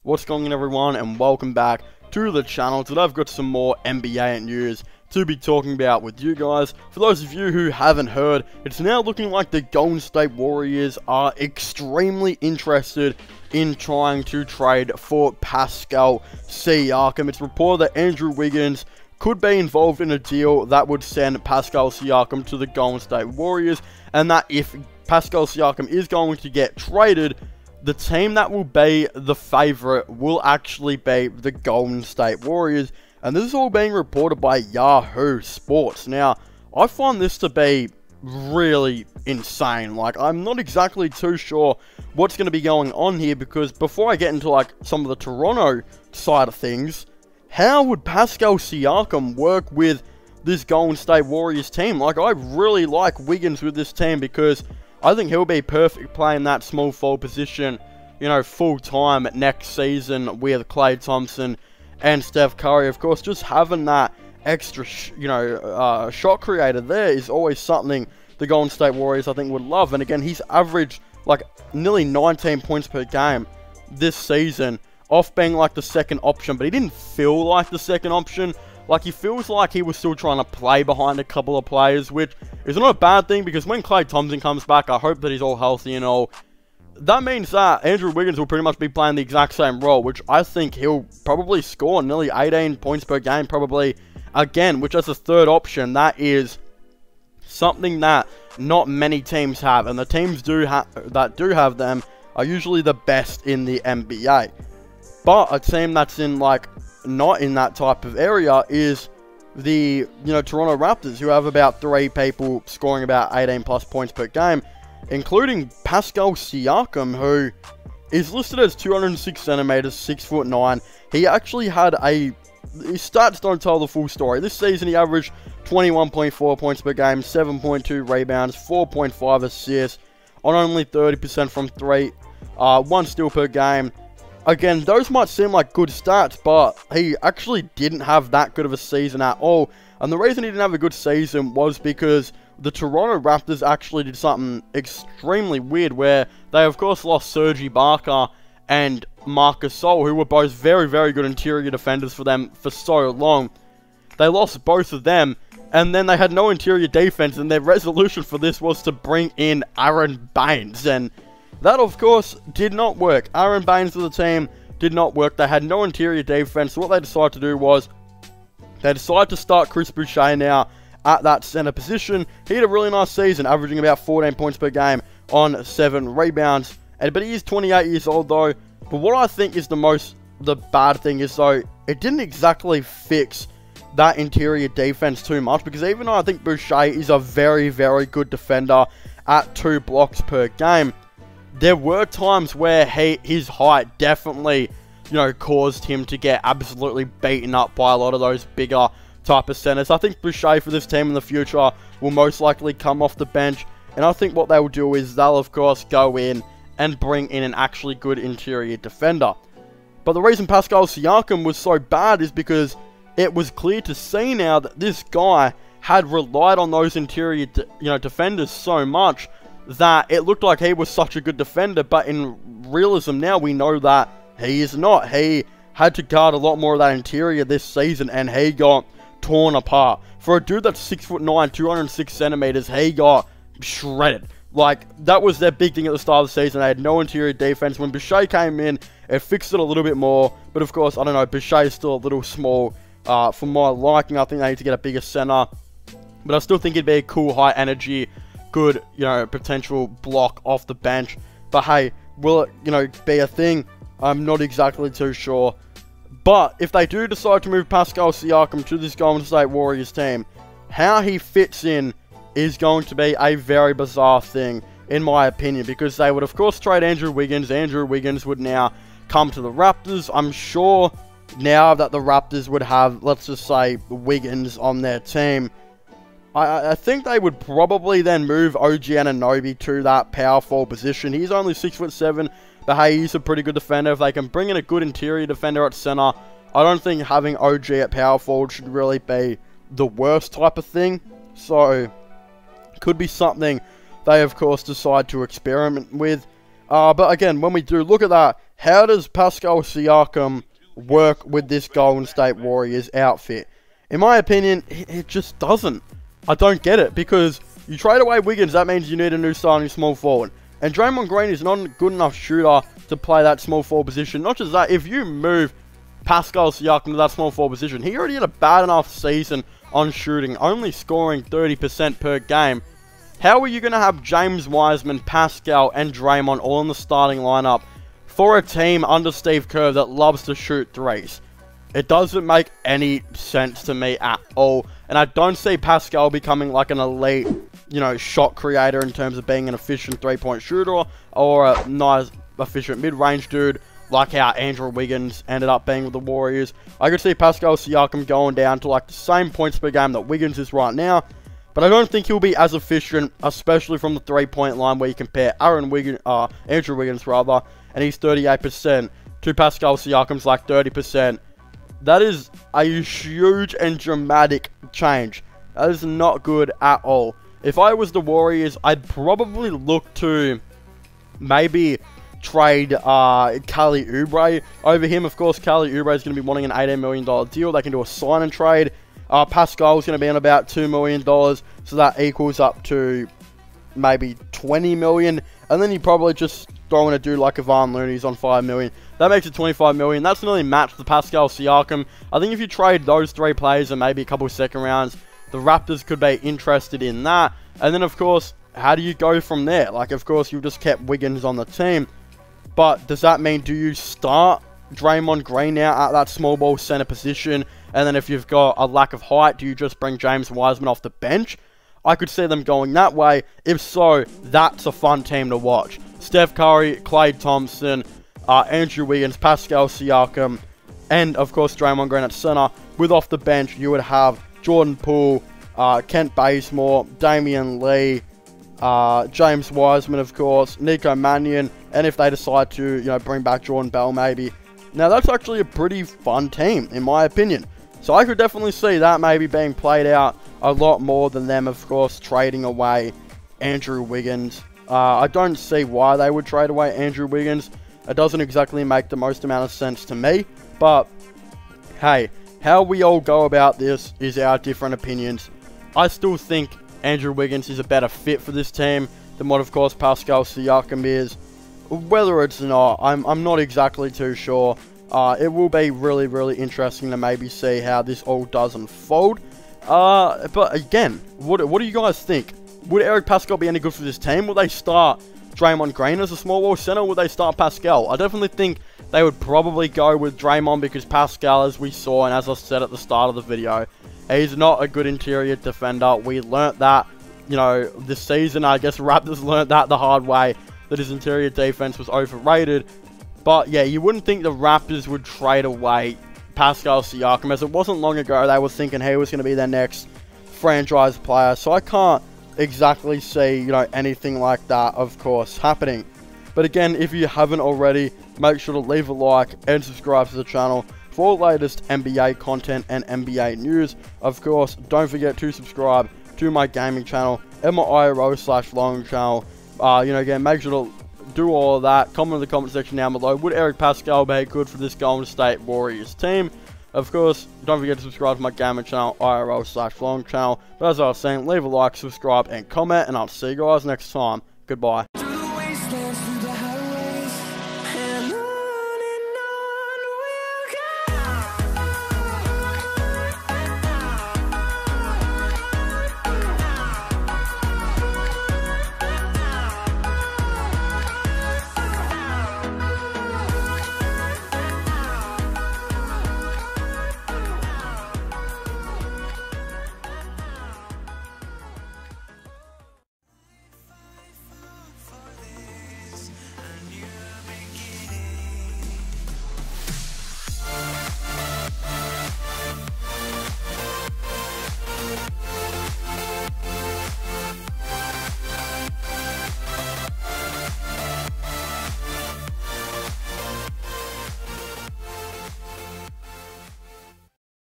What's going on, everyone, and welcome back to the channel. Today I've got some more NBA news to be talking about with you guys. For those of you who haven't heard, it's now looking like the Golden State Warriors are extremely interested in trying to trade for Pascal Siakam. It's reported that Andrew Wiggins could be involved in a deal that would send Pascal Siakam to the Golden State Warriors, and that if Pascal Siakam is going to get traded, the team that will be the favorite will actually be the Golden State Warriors. And this is all being reported by Yahoo Sports. Now, I find this to be really insane. Like, I'm not exactly too sure what's going to be going on here, because before I get into, like, some of the Toronto side of things, how would Pascal Siakam work with this Golden State Warriors team? Like, I really like Wiggins with this team, because I think he'll be perfect playing that small forward position, you know, full time next season with Klay Thompson and Steph Curry. Of course, just having that extra, shot creator there is always something the Golden State Warriors, I think, would love. And again, he's averaged like nearly 19 points per game this season, off being like the second option, but he didn't feel like the second option. Like, he feels like he was still trying to play behind a couple of players, which is not a bad thing, because when Klay Thompson comes back, I hope that he's all healthy and all. That means that Andrew Wiggins will pretty much be playing the exact same role, which I think he'll probably score nearly 18 points per game, probably again, which as a third option, that is something that not many teams have, and the teams that do have them are usually the best in the NBA. But a team that's in, like, not in that type of area is the, Toronto Raptors, who have about 3 people scoring about 18 plus points per game, including Pascal Siakam, who is listed as 206 centimeters, 6'9". He actually had his stats don't tell the full story. This season, he averaged 21.4 points per game, 7.2 rebounds, 4.5 assists, on only 30% from 3, 1 steal per game. Again, those might seem like good stats, but he actually didn't have that good of a season at all. And the reason he didn't have a good season was because the Toronto Raptors actually did something extremely weird, where they, of course, lost Serge Ibaka and Marc Gasol, who were both very, very good interior defenders for them for so long. They lost both of them, and then they had no interior defense, and their resolution for this was to bring in Aaron Baines, and that, of course, did not work. Aaron Baines of the team did not work. They had no interior defense. So what they decided to do was they decided to start Chris Boucher now at that center position. He had a really nice season, averaging about 14 points per game on 7 rebounds. But he is 28 years old, though. But what I think is the bad thing is, though, it didn't exactly fix that interior defense too much, because even though I think Boucher is a very, very good defender at 2 blocks per game, there were times where his height definitely, caused him to get absolutely beaten up by a lot of those bigger type of centers. I think Boucher for this team in the future will most likely come off the bench, and I think what they will do is they'll, of course, go in and bring in an actually good interior defender. But the reason Pascal Siakam was so bad is because it was clear to see now that this guy had relied on those interior, defenders so much that it looked like he was such a good defender, but in realism now, we know that he is not. He had to guard a lot more of that interior this season, and he got torn apart. For a dude that's 6'9", 206 centimeters, he got shredded. Like, that was their big thing at the start of the season. They had no interior defense. When Boucher came in, it fixed it a little bit more, but of course, I don't know, Boucher is still a little small for my liking. I think they need to get a bigger center, but I still think it'd be a cool, high energy, good, potential block off the bench. But hey, will it, be a thing? I'm not exactly too sure. But if they do decide to move Pascal Siakam to this Golden State Warriors team, how he fits in is going to be a very bizarre thing, in my opinion, because they would, of course, trade Andrew Wiggins. Andrew Wiggins would now come to the Raptors. I'm sure now that the Raptors would have, let's just say, Wiggins on their team, I think they would probably then move OG Anunoby to that power forward position. He's only 6'7", but hey, he's a pretty good defender. If they can bring in a good interior defender at center, I don't think having OG at power forward should really be the worst type of thing. So, could be something they, of course, decide to experiment with. But again, when we do look at that, how does Pascal Siakam work with this Golden State Warriors outfit? In my opinion, it just doesn't. I don't get it, because you trade away Wiggins, that means you need a new starting small forward. And Draymond Green is not a good enough shooter to play that small forward position. Not just that, if you move Pascal Siakam to that small forward position, he already had a bad enough season on shooting, only scoring 30% per game. How are you going to have James Wiseman, Pascal, and Draymond all in the starting lineup for a team under Steve Kerr that loves to shoot threes? It doesn't make any sense to me at all. And I don't see Pascal becoming like an elite, shot creator in terms of being an efficient three-point shooter or a nice, efficient mid-range dude like how Andrew Wiggins ended up being with the Warriors. I could see Pascal Siakam going down to like the same points per game that Wiggins is right now. But I don't think he'll be as efficient, especially from the three-point line where you compare Andrew Wiggins, and he's 38% to Pascal Siakam's like 30%. That is a huge and dramatic change. That is not good at all. If I was the Warriors, I'd probably look to maybe trade Kelly Oubre over him. Of course, Kelly Oubre is going to be wanting an $18 million deal. They can do a sign and trade. Pascal is going to be on about $2 million, so that equals up to maybe $20 million. And then you probably just throw in a dude like Ivan Looney's on $5 million. That makes it $25 million. That's nearly matched the Pascal Siakam. I think if you trade those three players and maybe a couple of second rounds, the Raptors could be interested in that. And then, of course, how do you go from there? Like, of course, you just kept Wiggins on the team. But does that mean, do you start Draymond Green now at that small ball center position? And then if you've got a lack of height, do you just bring James Wiseman off the bench? I could see them going that way. If so, that's a fun team to watch. Steph Curry, Klay Thompson, Andrew Wiggins, Pascal Siakam, and of course Draymond Green at center. With off the bench, you would have Jordan Poole, Kent Bazemore, Damian Lee, James Wiseman, of course, Nico Mannion, and if they decide to, bring back Jordan Bell, maybe. Now, that's actually a pretty fun team, in my opinion. So I could definitely see that maybe being played out a lot more than them, of course, trading away Andrew Wiggins. I don't see why they would trade away Andrew Wiggins. It doesn't exactly make the most amount of sense to me. But, hey, how we all go about this is our different opinions. I still think Andrew Wiggins is a better fit for this team than what, of course, Pascal Siakam is. Whether it's not, I'm not exactly too sure. It will be really, really interesting to maybe see how this all does unfold. But again, what do you guys think? Would Eric Pascal be any good for this team? Would they start Draymond Green as a small ball center? Would they start Pascal? I definitely think they would probably go with Draymond, because Pascal, as we saw and as I said at the start of the video, he's not a good interior defender. We learnt that, this season. I guess Raptors learnt that the hard way, that his interior defense was overrated. But yeah, you wouldn't think the Raptors would trade away Pascal Siakam, as it wasn't long ago they were thinking he was going to be their next franchise player. So I can't exactly see, anything like that, of course, happening. But again, if you haven't already, make sure to leave a like and subscribe to the channel for latest NBA content and NBA news. Of course, don't forget to subscribe to my gaming channel and my IRO/vlogging channel. Again, make sure to do all of that. Comment in the comment section down below. Would Eric Pascal be good for this Golden State Warriors team? Of course, don't forget to subscribe to my gaming channel, IRO/vlogging channel. But as I was saying, leave a like, subscribe, and comment, and I'll see you guys next time. Goodbye.